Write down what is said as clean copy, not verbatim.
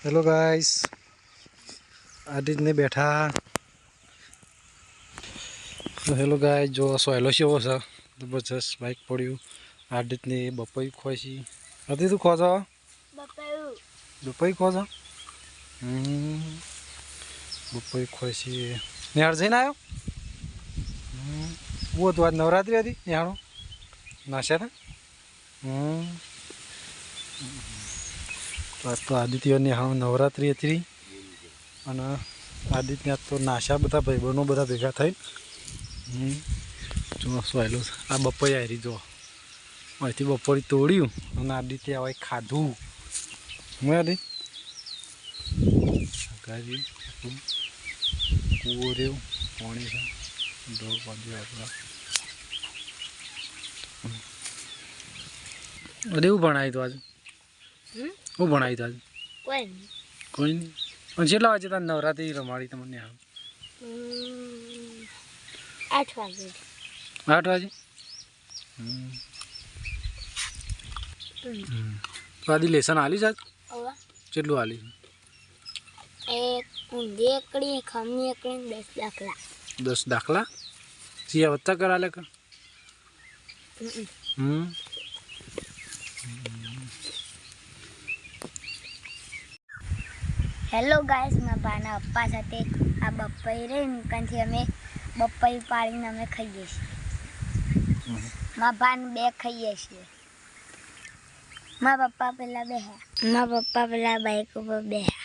hello guys Aadit ने बैठा तो हेलो गाइस जो सोयलो शेवो छ जबरदस्त बाइक पड्यो आदित ने बपई खोसी आदित तू खोज बपई खोज बपई खोसी निहार जैन आयो वो तो आज नवरात्रि હતી નિહાળો નાશ્યા था तो आदित्य निहाळो नवरात्रि હતી અને आदित्य तो नाशा બધા ભાઈબંધો બધા ભેગા થઈ જો સોયલો આ બપોઈ આવી જો અહીંથી બપોરી તોડ્યું અને આદિત્ય હવે ખાધું હું આદિ ગાજી કૂવો રહ્યું પાણી છે ઢોર બાંધી આપણા અરે એવું ભણાય તો આજે હું ભણાય તો આજે કોઈ નહીં પણ કેટલા વાગે તાર નવરાત્રી રમાડી તમને આમ 8 વાગે 8 વાગે તો આદિ લેસન આલી સાહેબ કેટલું આલી એક ઊંધી એકડી ખમની એકડી 10 દાખલા 10 દાખલા સિયા વત્તા કરાલે કર હેલો ગાઈસ મારા બાના પપ્પા સાથે આ બપોઈ રે નીકળથી અમે બપોઈ પાડીને અમે ખાઈએ છીએ મારા બાન બે ખાઈએ છીએ મારા પપ્પા પેલા બાઈક ઉપર બેહ્યા